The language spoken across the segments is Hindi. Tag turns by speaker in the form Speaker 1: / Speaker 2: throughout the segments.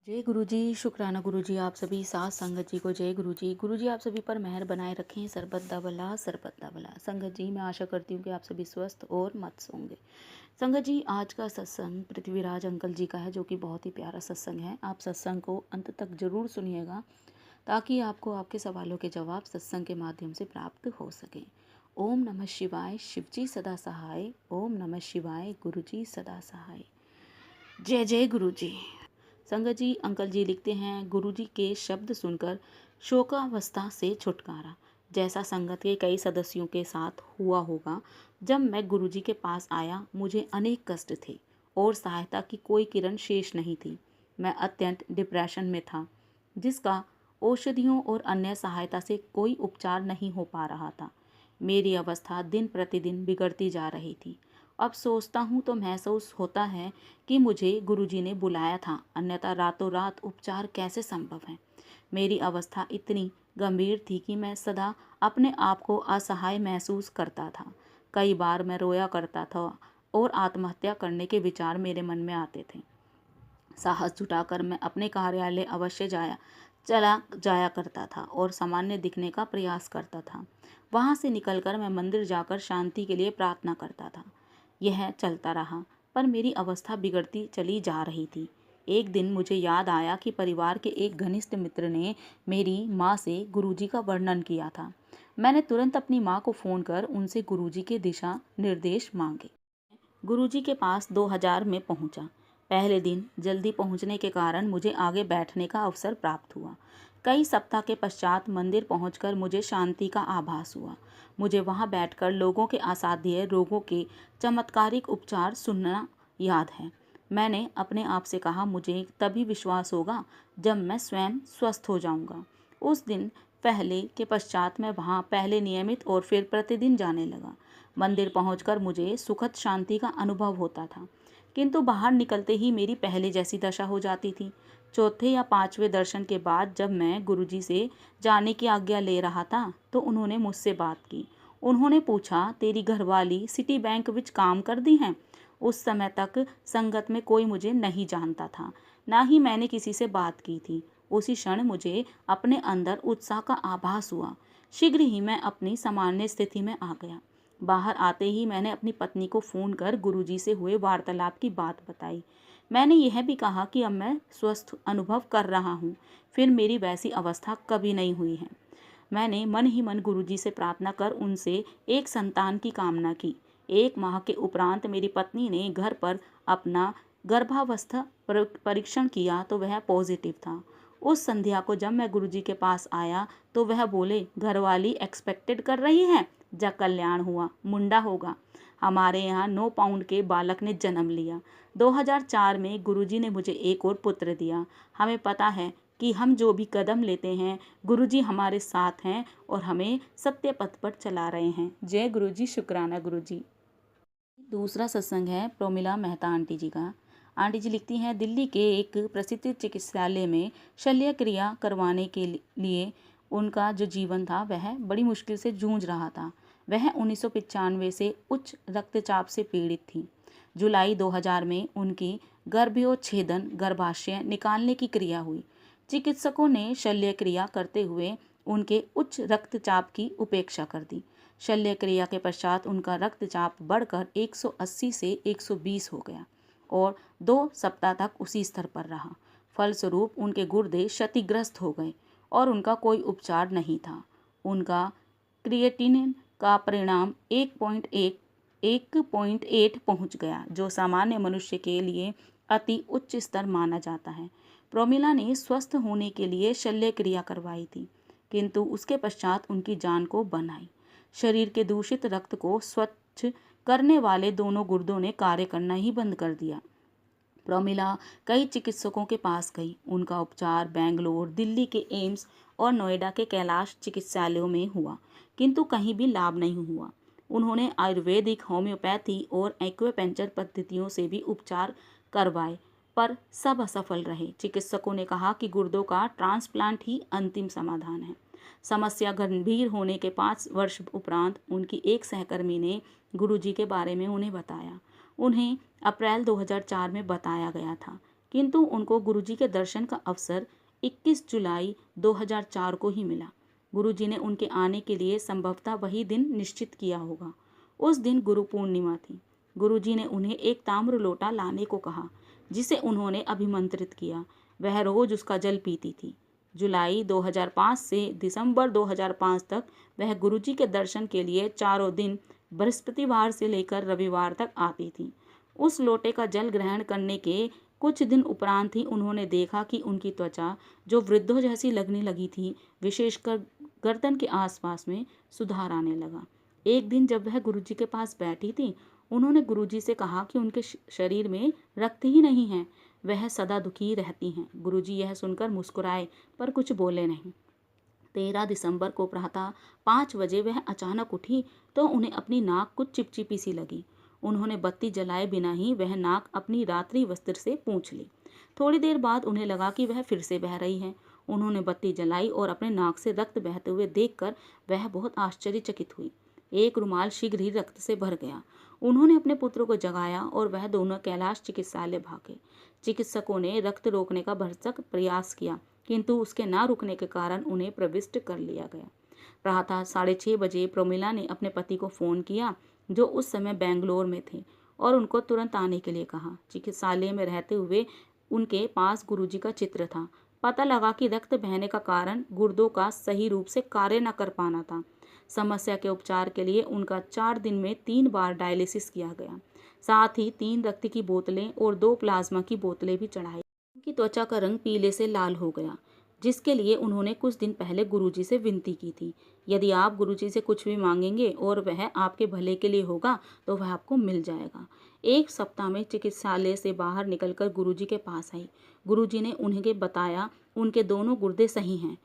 Speaker 1: जय गुरुजी। शुक्राना गुरुजी। आप सभी साथ संगत जी को जय गुरुजी। गुरुजी आप सभी पर मेहर बनाए रखें। सरबत्ता भला सरबत्ता भला। संगत जी मैं आशा करती हूँ कि आप सभी स्वस्थ और मस्त होंगे। संगत जी आज का सत्संग पृथ्वीराज अंकल जी का है, जो कि बहुत ही प्यारा सत्संग है। आप सत्संग को अंत तक जरूर सुनिएगा ताकि आपको आपके सवालों के जवाब सत्संग के माध्यम से प्राप्त हो सके। ओम नमः शिवाय। शिवजी सदा सहाय। ओम नमः शिवाय। गुरुजी सदा सहाय। जय जय गुरुजी। संगत जी अंकल जी लिखते हैं, गुरुजी के शब्द सुनकर शोकावस्था से छुटकारा। जैसा संगत के कई सदस्यों के साथ हुआ होगा, जब मैं गुरुजी के पास आया मुझे अनेक कष्ट थे और सहायता की कोई किरण शेष नहीं थी। मैं अत्यंत डिप्रेशन में था, जिसका औषधियों और अन्य सहायता से कोई उपचार नहीं हो पा रहा था। मेरी अवस्था दिन प्रतिदिन बिगड़ती जा रही थी। अब सोचता हूँ तो महसूस होता है कि मुझे गुरुजी ने बुलाया था, अन्यथा रातों रात उपचार कैसे संभव है। मेरी अवस्था इतनी गंभीर थी कि मैं सदा अपने आप को असहाय महसूस करता था। कई बार मैं रोया करता था और आत्महत्या करने के विचार मेरे मन में आते थे। साहस जुटाकर मैं अपने कार्यालय अवश्य चला जाया करता था और सामान्य दिखने का प्रयास करता था। वहाँ से निकलकर मैं मंदिर जाकर शांति के लिए प्रार्थना करता था। यह चलता रहा, पर मेरी अवस्था बिगड़ती चली जा रही थी। एक दिन मुझे याद आया कि परिवार के एक घनिष्ठ मित्र ने मेरी माँ से गुरुजी का वर्णन किया था। मैंने तुरंत अपनी माँ को फ़ोन कर उनसे गुरुजी के दिशा निर्देश मांगे। गुरुजी के पास 2000 में पहुंचा। पहले दिन जल्दी पहुंचने के कारण मुझे आगे बैठने का अवसर प्राप्त हुआ। कई सप्ताह के पश्चात मंदिर पहुंचकर मुझे शांति का आभास हुआ। मुझे वहां बैठकर लोगों के असाध्य रोगों के चमत्कारिक उपचार सुनना याद है। मैंने अपने आप से कहा, मुझे तभी विश्वास होगा जब मैं स्वयं स्वस्थ हो जाऊंगा। उस दिन पहले के पश्चात मैं वहां पहले नियमित और फिर प्रतिदिन जाने लगा। मंदिर पहुंचकर मुझे सुखद शांति का अनुभव होता था, किंतु बाहर निकलते ही मेरी पहले जैसी दशा हो जाती थी। चौथे या पांचवें दर्शन के बाद जब मैं गुरुजी से जाने की आज्ञा ले रहा था तो उन्होंने मुझसे बात की। उन्होंने पूछा, तेरी घरवाली सिटी बैंक विच काम कर दी हैं? उस समय तक संगत में कोई मुझे नहीं जानता था, ना ही मैंने किसी से बात की थी। उसी क्षण मुझे अपने अंदर उत्साह का आभास हुआ। शीघ्र ही मैं अपनी सामान्य स्थिति में आ गया। बाहर आते ही मैंने अपनी पत्नी को फ़ोन कर गुरुजी से हुए वार्तालाप की बात बताई। मैंने यह भी कहा कि अब मैं स्वस्थ अनुभव कर रहा हूँ, फिर मेरी वैसी अवस्था कभी नहीं हुई है। मैंने मन ही मन गुरुजी से प्रार्थना कर उनसे एक संतान की कामना की। 1 माह के उपरांत मेरी पत्नी ने घर पर अपना गर्भावस्था परीक्षण किया तो वह पॉजिटिव था। उस संध्या को जब मैं गुरुजी के पास आया तो वह बोले, घरवाली एक्सपेक्टेड कर रही है, जा कल्याण हुआ, मुंडा होगा। हमारे यहाँ 9 पाउंड के बालक ने जन्म लिया। 2004 में गुरुजी ने मुझे एक और पुत्र दिया। हमें पता है कि हम जो भी कदम लेते हैं गुरुजी हमारे साथ हैं और हमें सत्य पथ पर चला रहे हैं। जय गुरुजी। शुक्राना गुरुजी। दूसरा सत्संग है प्रोमिला मेहता आंटी जी का। आंटी जी लिखती हैं, दिल्ली के एक प्रसिद्ध चिकित्सालय में शल्य क्रिया करवाने के लिए उनका जो जीवन था वह बड़ी मुश्किल से जूझ रहा था। वह 1995 से उच्च रक्तचाप से पीड़ित थी। जुलाई 2000 में उनकी गर्भोच्छेदन गर्भाशय निकालने की क्रिया हुई। चिकित्सकों ने शल्य क्रिया करते हुए उनके उच्च रक्तचाप की उपेक्षा कर दी। शल्य क्रिया के पश्चात उनका रक्तचाप बढ़कर 180 से 120 हो गया और 2 सप्ताह तक उसी स्तर पर रहा। फलस्वरूप उनके गुर्दे क्षतिग्रस्त हो गए और उनका कोई उपचार नहीं था। उनका क्रिएटिनिन का परिणाम 1.8 पहुंच गया, जो सामान्य मनुष्य के लिए अति उच्च स्तर माना जाता है। प्रोमिला ने स्वस्थ होने के लिए शल्य क्रिया करवाई थी, किंतु उसके पश्चात उनकी जान को बनाई। शरीर के दूषित रक्त को स्वच्छ करने वाले दोनों गुर्दों ने कार्य करना ही बंद कर दिया। प्रोमिला कई चिकित्सकों के पास गई। उनका उपचार बेंगलोर, दिल्ली के एम्स और नोएडा के कैलाश चिकित्सालयों में हुआ, किंतु कहीं भी लाभ नहीं हुआ। उन्होंने आयुर्वेदिक, होम्योपैथी और एक्यूपंक्चर पद्धतियों से भी उपचार करवाए, पर सब असफल रहे। चिकित्सकों ने कहा कि गुर्दों का ट्रांसप्लांट ही अंतिम समाधान है। समस्या गंभीर होने के 5 वर्ष उपरांत उनकी एक सहकर्मी ने गुरुजी के बारे में उन्हें बताया। उन्हें अप्रैल 2004 में बताया गया था किंतु उनको गुरुजी के दर्शन का अवसर 21 जुलाई 2004 को ही मिला। गुरुजी ने उनके आने के लिए संभवतः वही दिन निश्चित किया होगा। उस दिन गुरु पूर्णिमा थी। गुरुजी ने उन्हें एक ताम्र लोटा लाने को कहा, जिसे उन्होंने अभिमंत्रित किया। वह रोज उसका जल पीती थी। जुलाई 2005 से दिसंबर 2005 तक वह गुरुजी के दर्शन के लिए चारों दिन बृहस्पतिवार से लेकर रविवार तक आती थी। उस लोटे का जल ग्रहण करने के कुछ दिन उपरांत ही उन्होंने देखा कि उनकी त्वचा, जो वृद्धों जैसी लगने लगी थी, विशेषकर गर्दन के आसपास में सुधार आने लगा। एक दिन जब वह गुरुजी के पास बैठी थी, उन्होंने गुरुजी से कहा कि उनके शरीर में रक्त ही नहीं है, वह सदा दुखी रहती हैं। गुरुजी यह सुनकर मुस्कुराए पर कुछ बोले नहीं। 13 दिसंबर को प्रातः 5 बजे वह अचानक उठी तो उन्हें अपनी नाक कुछ चिपचिपी सी लगी। उन्होंने बत्ती जलाए बिना ही वह नाक अपनी रात्रि वस्त्र से पोंछ ली। थोड़ी देर बाद उन्हें लगा कि वह फिर से बह रही है। उन्होंने बत्ती जलाई और अपने नाक से रक्त बहते हुए देखकर वह बहुत आश्चर्यचकित हुई। एक रुमाल शीघ्र ही रक्त से भर गया। उन्होंने अपने पुत्र को जगाया और वह दोनों कैलाश चिकित्सालय भागे। चिकित्सकों ने रक्त रोकने का भरसक प्रयास किया, किंतु उसके न रुकने के कारण उन्हें प्रविष्ट कर लिया गया। प्रातः 6:30 बजे प्रोमिला ने अपने पति को फ़ोन किया, जो उस समय बेंगलोर में थे, और उनको तुरंत आने के लिए कहा। चिकित्सालय में रहते हुए उनके पास गुरुजी का चित्र था। पता लगा कि रक्त बहने का कारण गुर्दों का सही रूप से कार्य न कर पाना था। समस्या के उपचार के लिए उनका 4 दिन में 3 बार डायलिसिस किया गया। साथ ही 3 रक्त की बोतलें और 2 प्लाज्मा की बोतलें भी चढ़ाई। उनकी त्वचा का रंग पीले से लाल हो गया, जिसके लिए उन्होंने कुछ दिन पहले गुरुजी से विनती की थी। यदि आप गुरुजी से कुछ भी मांगेंगे और वह आपके भले के लिए होगा तो वह आपको मिल जाएगा। एक सप्ताह में चिकित्सालय से बाहर निकलकर गुरुजी के पास आई। गुरुजी ने उन्हें बताया उनके दोनों गुर्दे सही हैं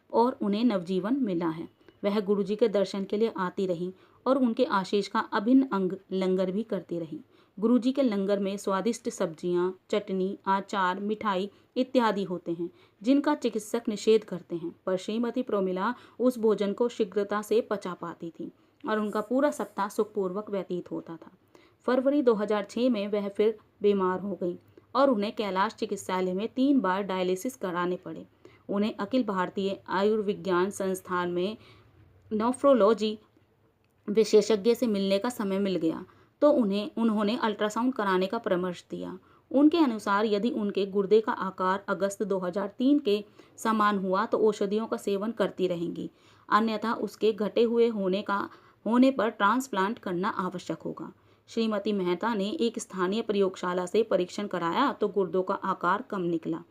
Speaker 1: और उन्हें नवजीवन मिला है। वह गुरुजी के दर्शन के लिए आती रहीं और उनके आशीष का अभिन्न अंग लंगर भी करती रहीं। गुरुजी के लंगर में स्वादिष्ट सब्जियां, चटनी, अचार, मिठाई इत्यादि होते हैं, जिनका चिकित्सक निषेध करते हैं, पर श्रीमती प्रोमिला उस भोजन को शीघ्रता से पचा पाती थी और उनका पूरा सप्ताह सुखपूर्वक व्यतीत होता था। फरवरी 2006 में वह फिर बीमार हो गई और उन्हें कैलाश चिकित्सालय में 3 बार डायलिसिस कराने पड़े। उन्हें अखिल भारतीय आयुर्विज्ञान संस्थान में नेफ्रोलॉजी विशेषज्ञ से मिलने का समय मिल गया तो उन्होंने अल्ट्रासाउंड कराने का परामर्श दिया। उनके अनुसार यदि उनके गुर्दे का आकार अगस्त 2003 के समान हुआ तो औषधियों का सेवन करती रहेंगी, अन्यथा उसके घटे हुए होने पर ट्रांसप्लांट करना आवश्यक होगा। श्रीमती मेहता ने एक स्थानीय प्रयोगशाला से परीक्षण कराया तो गुर्दों का आकार कम निकला।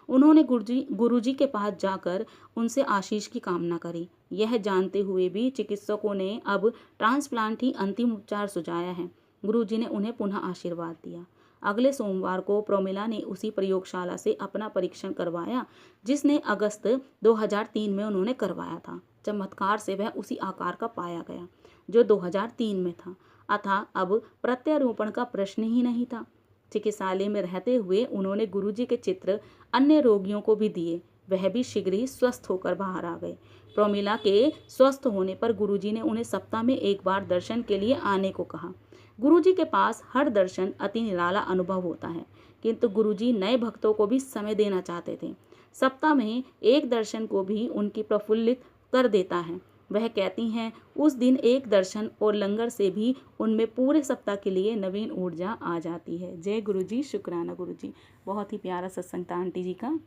Speaker 1: उन्होंने गुरुजी के पास जाकर उनसे आशीष की कामना करी। यह जानते हुए भी चिकित्सकों ने अब ट्रांसप्लांट ही अंतिम उपचार सुझाया है। गुरुजी ने उन्हें पुनः आशीर्वाद दिया। अगले सोमवार को प्रोमिला ने उसी प्रयोगशाला से अपना परीक्षण करवाया जिसने अगस्त 2003 में उन्होंने करवाया था। चमत्कार से वह उसी आकार का पाया गया जो 2003 में था, अतः अब प्रत्यारोपण का प्रश्न ही नहीं था। चिकित्सालय में रहते हुए उन्होंने गुरुजी के चित्र अन्य रोगियों को भी दिए। वह भी शीघ्र ही स्वस्थ होकर बाहर आ गए। प्रोमिला के स्वस्थ होने पर गुरुजी ने उन्हें सप्ताह में 1 बार दर्शन के लिए आने को कहा। गुरुजी के पास हर दर्शन अति निराला अनुभव होता है, किंतु गुरुजी नए भक्तों को भी समय देना चाहते थे। सप्ताह में 1 दर्शन को भी उनकी प्रफुल्लित कर देता है। वह कहती हैं उस दिन 1 दर्शन और लंगर से भी उनमें पूरे सप्ताह के लिए नवीन ऊर्जा आ जाती है। जय गुरुजी, शुक्राना गुरुजी। बहुत ही प्यारा सत्संग था आंटी जी का।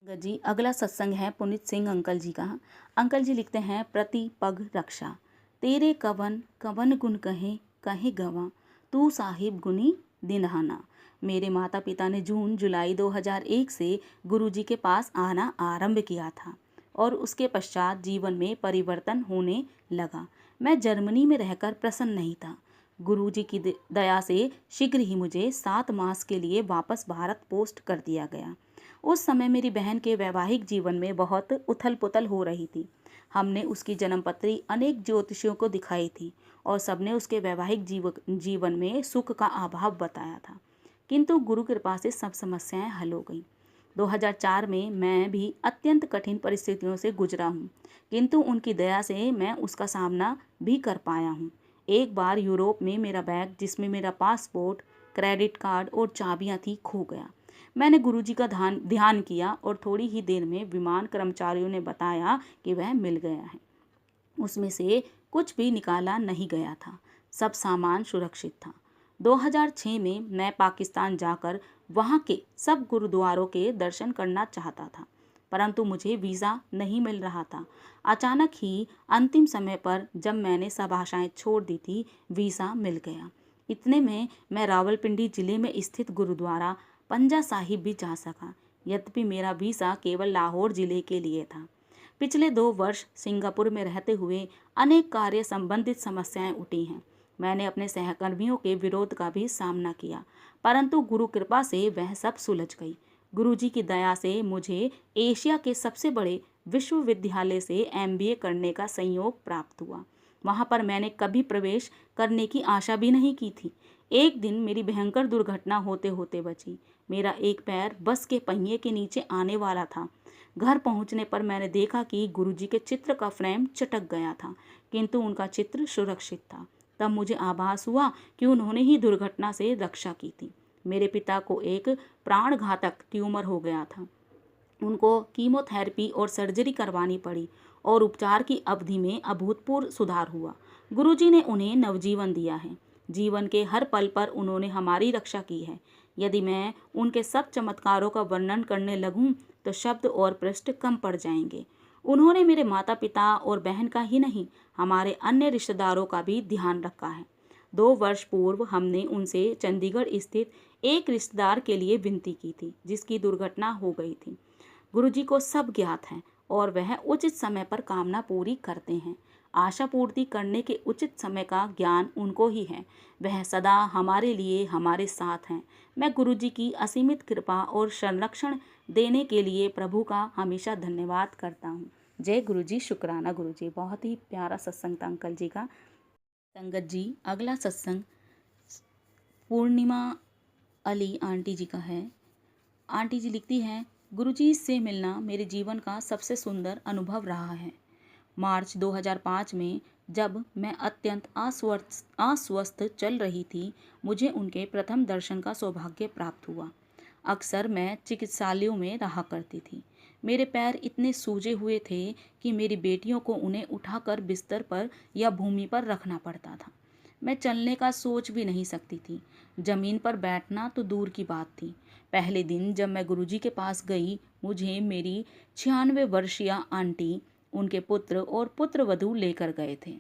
Speaker 1: जी अगला सत्संग है पुनीत सिंह अंकल जी का। अंकल जी लिखते हैं, प्रति पग रक्षा तेरे कवन कवन गुण कहे कहे गवा, तू साहिब गुनी दिनहाना। मेरे माता पिता ने जून जुलाई 2001 से गुरुजी के पास आना आरंभ किया था और उसके पश्चात जीवन में परिवर्तन होने लगा। मैं जर्मनी में रहकर प्रसन्न नहीं था। गुरुजी की दया से शीघ्र ही मुझे 7 मास के लिए वापस भारत पोस्ट कर दिया गया। उस समय मेरी बहन के वैवाहिक जीवन में बहुत उथल पुथल हो रही थी। हमने उसकी जन्मपत्री अनेक ज्योतिषियों को दिखाई थी और सबने उसके वैवाहिक जीवन में सुख का अभाव बताया था, किंतु गुरु कृपा से सब समस्याएं हल हो गईं। 2004 में मैं भी अत्यंत कठिन परिस्थितियों से गुजरा हूँ, किंतु उनकी दया से मैं उसका सामना भी कर पाया हूँ। एक बार यूरोप में मेरा बैग जिसमें मेरा पासपोर्ट, क्रेडिट कार्ड और चाबियाँ थी खो गया। मैंने गुरुजी का ध्यान ध्यान किया और थोड़ी ही देर में विमान कर्मचारियों ने बताया कि वह मिल गया है। उसमें से कुछ भी निकाला नहीं गया था। सब सामान सुरक्षित था। 2006 में मैं पाकिस्तान जाकर वहाँ के सब गुरुद्वारों के दर्शन करना चाहता था, परंतु मुझे वीज़ा नहीं मिल रहा था। अचानक ही अंतिम समय पर जब मैंने सब आशाएं छोड़ दी थी, वीज़ा मिल गया। इतने में मैं रावलपिंडी जिले में स्थित गुरुद्वारा पंजा साहिब भी जा सका। यद्यपि मेरा वीज़ा केवल लाहौर जिले के लिए था। पिछले 2 वर्ष सिंगापुर में रहते हुए अनेक कार्य संबंधित समस्याएं उठी हैं। मैंने अपने सहकर्मियों के विरोध का भी सामना किया, परंतु गुरु कृपा से वह सब सुलझ गई। गुरुजी की दया से मुझे एशिया के सबसे बड़े विश्वविद्यालय से एमबीए करने का संयोग प्राप्त हुआ। वहां पर मैंने कभी प्रवेश करने की आशा भी नहीं की थी। एक दिन मेरी भयंकर दुर्घटना होते होते बची। मेरा एक पैर बस के पहिए के नीचे आने वाला था। घर पहुंचने पर मैंने देखा कि गुरुजी के चित्र का फ्रेम चटक गया था, किंतु उनका चित्र सुरक्षित था। तब मुझे आभास हुआ कि उन्होंने ही दुर्घटना से रक्षा की थी। मेरे पिता को एक प्राणघातक ट्यूमर हो गया था। उनको कीमोथेरेपी और सर्जरी करवानी पड़ी और उपचार की अवधि में अभूतपूर्व सुधार हुआ। गुरुजी ने उन्हें नवजीवन दिया है। जीवन के हर पल पर उन्होंने हमारी रक्षा की है। यदि मैं उनके सब चमत्कारों का वर्णन करने लगूं तो शब्द और पृष्ठ कम पड़ जाएंगे। उन्होंने मेरे माता पिता और बहन का ही नहीं, हमारे अन्य रिश्तेदारों का भी ध्यान रखा है। 2 वर्ष पूर्व हमने उनसे चंडीगढ़ स्थित एक रिश्तेदार के लिए विनती की थी, जिसकी दुर्घटना हो गई थी। गुरुजी को सब ज्ञात है और वह उचित समय पर कामना पूरी करते हैं। आशा पूर्ति करने के उचित समय का ज्ञान उनको ही है। वह सदा हमारे लिए हमारे साथ हैं। मैं गुरुजी की असीमित कृपा और संरक्षण देने के लिए प्रभु का हमेशा धन्यवाद करता हूँ। जय गुरुजी, शुक्राना गुरुजी। बहुत ही प्यारा सत्संग था अंकल जी का। संगत जी, अगला सत्संग पूर्णिमा अली आंटी जी का है। आंटी जी लिखती हैं, गुरुजी से मिलना मेरे जीवन का सबसे सुंदर अनुभव रहा है। मार्च 2005 में जब मैं अत्यंत अस्वस्थ चल रही थी, मुझे उनके प्रथम दर्शन का सौभाग्य प्राप्त हुआ। अक्सर मैं चिकित्सालयों में रहा करती थी। मेरे पैर इतने सूजे हुए थे कि मेरी बेटियों को उन्हें उठाकर बिस्तर पर या भूमि पर रखना पड़ता था। मैं चलने का सोच भी नहीं सकती थी। जमीन पर बैठना तो दूर की बात थी। पहले दिन जब मैं गुरुजी के पास गई, मुझे मेरी 96 वर्षीय आंटी, उनके पुत्र और पुत्रवधू लेकर गए थे।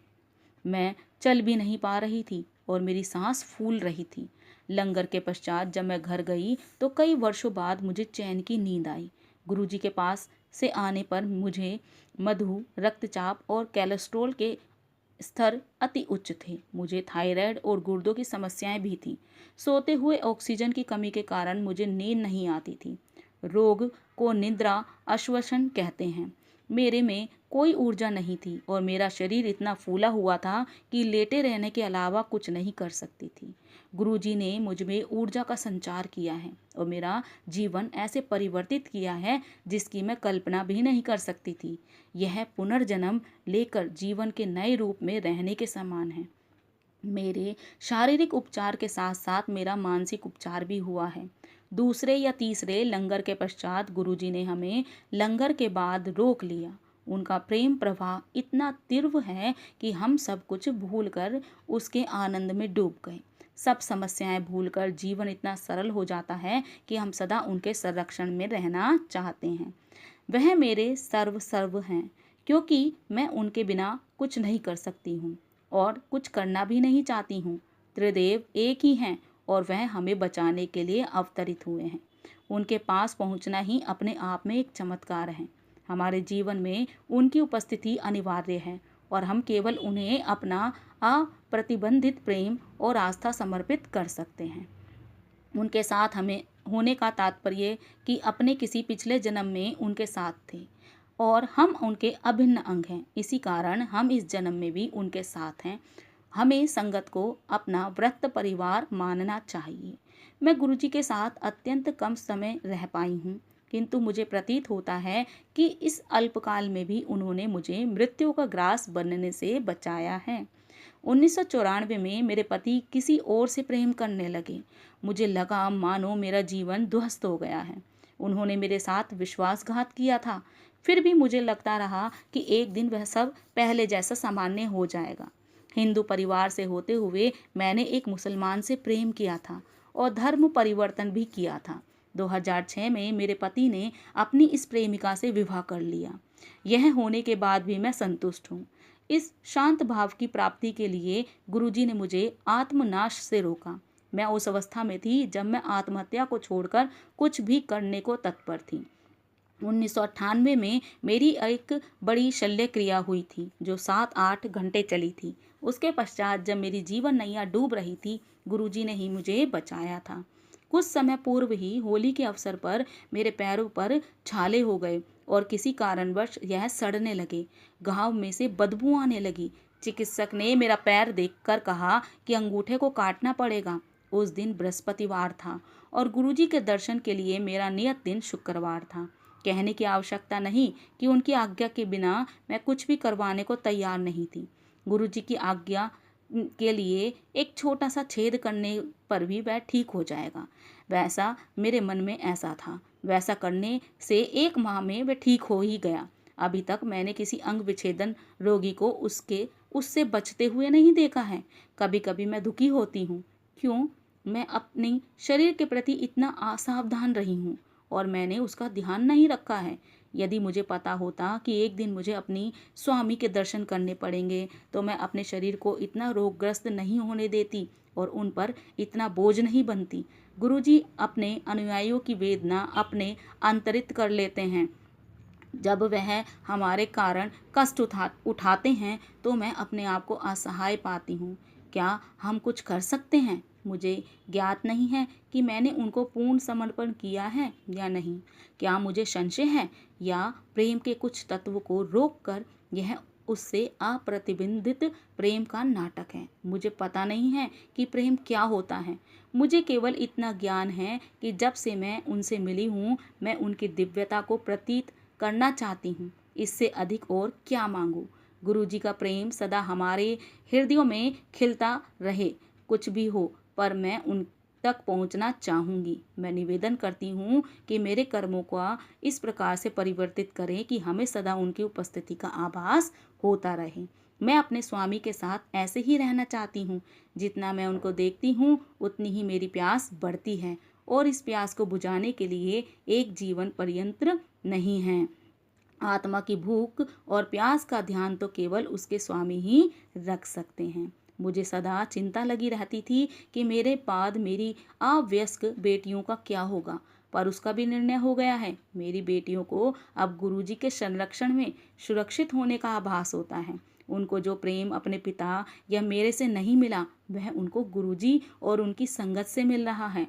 Speaker 1: मैं चल भी नहीं पा रही थी और मेरी सांस फूल रही थी। लंगर के पश्चात जब मैं घर गई तो कई वर्षों बाद मुझे चैन की नींद आई। गुरुजी के पास से आने पर मुझे मधु, रक्तचाप और कोलेस्ट्रॉल के स्तर अति उच्च थे। मुझे थायराइड और गुर्दों की समस्याएं भी थी। सोते हुए ऑक्सीजन की कमी के कारण मुझे नींद नहीं आती थी। रोग को निद्रा अश्वसन कहते हैं। मेरे में कोई ऊर्जा नहीं थी और मेरा शरीर इतना फूला हुआ था कि लेटे रहने के अलावा कुछ नहीं कर सकती थी। गुरुजी ने मुझ में ऊर्जा का संचार किया है और मेरा जीवन ऐसे परिवर्तित किया है जिसकी मैं कल्पना भी नहीं कर सकती थी। यह पुनर्जन्म लेकर जीवन के नए रूप में रहने के समान है। मेरे शारीरिक उपचार के साथ साथ मेरा मानसिक उपचार भी हुआ है। दूसरे या तीसरे लंगर के पश्चात गुरुजी ने हमें लंगर के बाद रोक लिया। उनका प्रेम प्रवाह इतना तीव्र है कि हम सब कुछ भूलकर उसके आनंद में डूब गए। सब समस्याएं भूलकर जीवन इतना सरल हो जाता है कि हम सदा उनके संरक्षण में रहना चाहते हैं। वह मेरे सर्व हैं, क्योंकि मैं उनके बिना कुछ नहीं कर सकती हूँ और कुछ करना भी नहीं चाहती हूँ। त्रिदेव एक ही हैं और वह हमें बचाने के लिए अवतरित हुए हैं। उनके पास पहुँचना ही अपने आप में एक चमत्कार है। हमारे जीवन में उनकी उपस्थिति अनिवार्य है और हम केवल उन्हें अपना अप्रतिबंधित प्रेम और आस्था समर्पित कर सकते हैं। उनके साथ हमें होने का तात्पर्य कि अपने किसी पिछले जन्म में उनके साथ थे और हम उनके अभिन्न अंग हैं। इसी कारण हम इस जन्म में भी उनके साथ हैं। हमें संगत को अपना व्रत परिवार मानना चाहिए। मैं गुरुजी के साथ अत्यंत कम समय रह पाई हूँ, किंतु मुझे प्रतीत होता है कि इस अल्पकाल में भी उन्होंने मुझे मृत्यु का ग्रास बनने से बचाया है। 1994 में मेरे पति किसी और से प्रेम करने लगे। मुझे लगा मानो मेरा जीवन ध्वस्त हो गया है। उन्होंने मेरे साथ विश्वासघात किया था। फिर भी मुझे लगता रहा कि एक दिन वह सब पहले जैसा सामान्य हो जाएगा। हिंदू परिवार से होते हुए मैंने एक मुसलमान से प्रेम किया था और धर्म परिवर्तन भी किया था। 2006 में मेरे पति ने अपनी इस प्रेमिका से विवाह कर लिया। यह होने के बाद भी मैं संतुष्ट हूँ। इस शांत भाव की प्राप्ति के लिए गुरुजी ने मुझे आत्मनाश से रोका। मैं उस अवस्था में थी जब मैं आत्महत्या को छोड़कर कुछ भी करने को तत्पर थी। 1998 में मेरी एक बड़ी शल्य क्रिया हुई थी जो 7-8 घंटे चली थी। उसके पश्चात जब मेरी जीवन नैया डूब रही थी, गुरुजी ने ही मुझे बचाया था। कुछ समय पूर्व ही होली के अवसर पर मेरे पैरों पर छाले हो गए और किसी कारणवश यह सड़ने लगे। घाव में से बदबू आने लगी। चिकित्सक ने मेरा पैर देखकर कहा कि अंगूठे को काटना पड़ेगा। उस दिन बृहस्पतिवार था और गुरुजी के दर्शन के लिए मेरा नियत दिन शुक्रवार था। कहने की आवश्यकता नहीं कि उनकी आज्ञा के बिना मैं कुछ भी करवाने को तैयार नहीं थी। गुरुजी की आज्ञा के लिए एक छोटा सा छेद करने पर भी वह ठीक हो जाएगा, वैसा मेरे मन में ऐसा था। वैसा करने से 1 माह में वह ठीक हो ही गया। अभी तक मैंने किसी अंग विच्छेदन रोगी को उससे बचते हुए नहीं देखा है। कभी कभी मैं दुखी होती हूँ। क्यों मैं अपने शरीर के प्रति इतना असावधान रही हूँ और मैंने उसका ध्यान नहीं रखा है। यदि मुझे पता होता कि एक दिन मुझे अपनी स्वामी के दर्शन करने पड़ेंगे तो मैं अपने शरीर को इतना रोगग्रस्त नहीं होने देती और उन पर इतना बोझ नहीं बनती। गुरुजी अपने अनुयायियों की वेदना अपने अंतरित कर लेते हैं। जब वह हमारे कारण कष्ट उठाते हैं तो मैं अपने आप को असहाय पाती हूँ। क्या हम कुछ कर सकते हैं? मुझे ज्ञात नहीं है कि मैंने उनको पूर्ण समर्पण किया है या नहीं। क्या मुझे संशय है या प्रेम के कुछ तत्व को रोककर यह उससे अप्रतिबंधित प्रेम का नाटक है? मुझे पता नहीं है कि प्रेम क्या होता है। मुझे केवल इतना ज्ञान है कि जब से मैं उनसे मिली हूँ मैं उनकी दिव्यता को प्रतीत करना चाहती हूँ। इससे अधिक और क्या मांगूं? गुरुजी का प्रेम सदा हमारे हृदयों में खिलता रहे। कुछ भी हो पर मैं उन तक पहुंचना चाहूंगी। मैं निवेदन करती हूँ कि मेरे कर्मों का इस प्रकार से परिवर्तित करें कि हमें सदा उनकी उपस्थिति का आभास होता रहे। मैं अपने स्वामी के साथ ऐसे ही रहना चाहती हूँ। जितना मैं उनको देखती हूँ उतनी ही मेरी प्यास बढ़ती है और इस प्यास को बुझाने के लिए एक जीवन पर्यंत नहीं है। आत्मा की भूख और प्यास का ध्यान तो केवल उसके स्वामी ही रख सकते हैं। मुझे सदा चिंता लगी रहती थी कि मेरे बाद मेरी अवयस्क बेटियों का क्या होगा, पर उसका भी निर्णय हो गया है। मेरी बेटियों को अब गुरुजी के संरक्षण में सुरक्षित होने का आभास होता है। उनको जो प्रेम अपने पिता या मेरे से नहीं मिला वह उनको गुरुजी और उनकी संगत से मिल रहा है।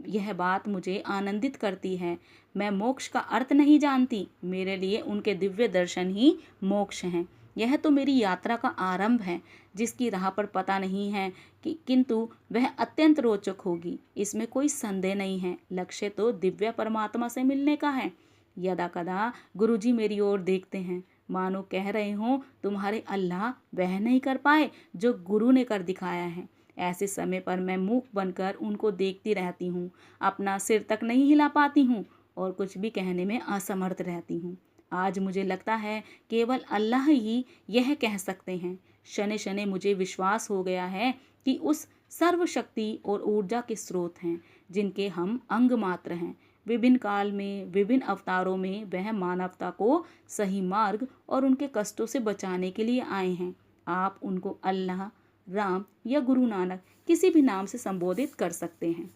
Speaker 1: यह बात मुझे आनंदित करती है। मैं मोक्ष का अर्थ नहीं जानती। मेरे लिए उनके दिव्य दर्शन ही मोक्ष हैं। यह तो मेरी यात्रा का आरंभ है जिसकी राह पर पता नहीं है किंतु वह अत्यंत रोचक होगी। इसमें कोई संदेह नहीं है। लक्ष्य तो दिव्य परमात्मा से मिलने का है। यदा कदा गुरुजी मेरी ओर देखते हैं मानो कह रहे हों तुम्हारे अल्लाह वह नहीं कर पाए जो गुरु ने कर दिखाया है। ऐसे समय पर मैं मूक बनकर उनको देखती रहती हूँ। अपना सिर तक नहीं हिला पाती हूँ और कुछ भी कहने में असमर्थ रहती हूँ। आज मुझे लगता है केवल अल्लाह ही यह कह सकते हैं। शनि शनि मुझे विश्वास हो गया है कि उस सर्वशक्ति और ऊर्जा के स्रोत हैं जिनके हम अंग मात्र हैं। विभिन्न काल में विभिन्न अवतारों में वह मानवता को सही मार्ग और उनके कष्टों से बचाने के लिए आए हैं। आप उनको अल्लाह, राम या गुरु नानक किसी भी नाम से संबोधित कर सकते हैं।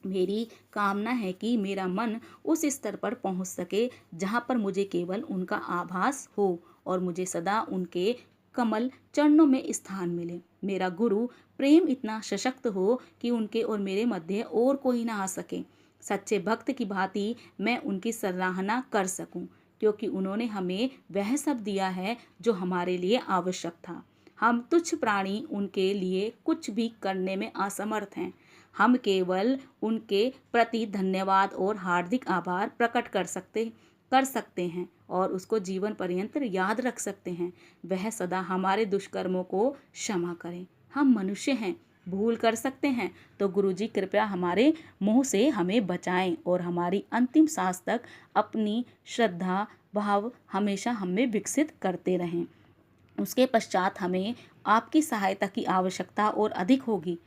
Speaker 1: मेरी कामना है कि मेरा मन उस स्तर पर पहुंच सके जहां पर मुझे केवल उनका आभास हो और मुझे सदा उनके कमल चरणों में स्थान मिले। मेरा गुरु प्रेम इतना सशक्त हो कि उनके और मेरे मध्य और कोई ना आ सके। सच्चे भक्त की भांति मैं उनकी सराहना कर सकूं क्योंकि उन्होंने हमें वह सब दिया है जो हमारे लिए आवश्यक था। हम तुच्छ प्राणी उनके लिए कुछ भी करने में असमर्थ हैं। हम केवल उनके प्रति धन्यवाद और हार्दिक आभार प्रकट कर सकते हैं और उसको जीवन पर्यंत याद रख सकते हैं। वह सदा हमारे दुष्कर्मों को क्षमा करें। हम मनुष्य हैं, भूल कर सकते हैं, तो गुरुजी कृपया हमारे मुंह से हमें बचाएं और हमारी अंतिम सांस तक अपनी श्रद्धा भाव हमेशा हमें विकसित करते रहें। उसके पश्चात हमें आपकी सहायता की आवश्यकता और अधिक होगी।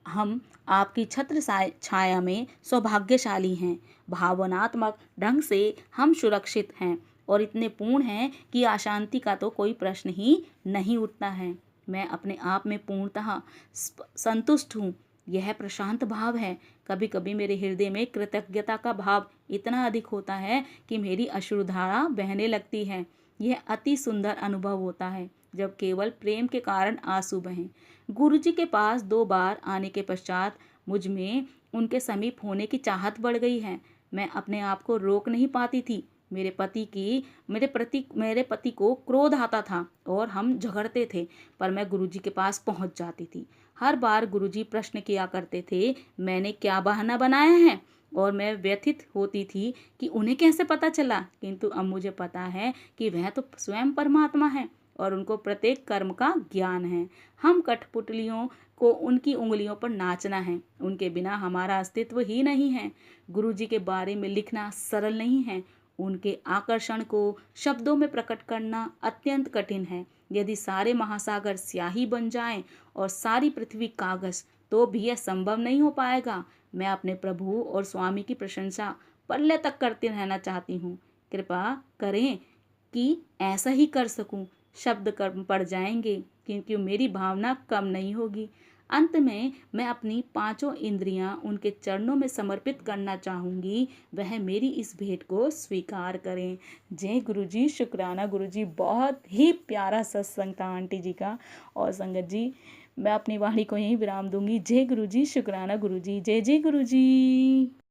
Speaker 1: हम आपकी छत्र छाया में सौभाग्यशाली हैं। भावनात्मक ढंग से हम सुरक्षित हैं और इतने पूर्ण हैं कि अशांति का तो कोई प्रश्न ही नहीं उठता है। मैं अपने आप में पूर्णतः संतुष्ट हूँ। यह प्रशांत भाव है। कभी कभी मेरे हृदय में कृतज्ञता का भाव इतना अधिक होता है कि मेरी अश्रुधारा बहने लगती है। यह अति सुंदर अनुभव होता है जब केवल प्रेम के कारण आंसू बहें। गुरुजी के पास 2 बार आने के पश्चात मुझ में उनके समीप होने की चाहत बढ़ गई है। मैं अपने आप को रोक नहीं पाती थी। मेरे पति को क्रोध आता था और हम झगड़ते थे, पर मैं गुरुजी के पास पहुंच जाती थी। हर बार गुरुजी प्रश्न किया करते थे, मैंने क्या बहाना बनाया है, और मैं व्यथित होती थी कि उन्हें कैसे पता चला। किंतु अब मुझे पता है कि वह तो स्वयं परमात्मा है और उनको प्रत्येक कर्म का ज्ञान है। हम कठपुतलियों को उनकी उंगलियों पर नाचना है, उनके बिना हमारा अस्तित्व ही नहीं है। गुरुजी के बारे में लिखना सरल नहीं है, उनके आकर्षण को शब्दों में प्रकट करना अत्यंत कठिन है। यदि सारे महासागर स्याही बन जाएं और सारी पृथ्वी कागज, तो भी यह संभव नहीं हो पाएगा। मैं अपने प्रभु और स्वामी की प्रशंसा पल्ले तक करते रहना चाहती हूँ। कृपा करें कि ऐसा ही कर सकूं। शब्द कम पड़ जाएंगे क्योंकि मेरी भावना कम नहीं होगी। अंत में मैं अपनी 5 इंद्रियां उनके चरणों में समर्पित करना चाहूँगी। वह मेरी इस भेंट को स्वीकार करें। जय गुरुजी। शुक्राना गुरुजी। बहुत ही प्यारा सत्संग था आंटी जी का। और संगत जी, मैं अपनी वाणी को यहीं विराम दूंगी। जय गुरुजी। शुक्राना गुरुजी। जय जय गुरुजी।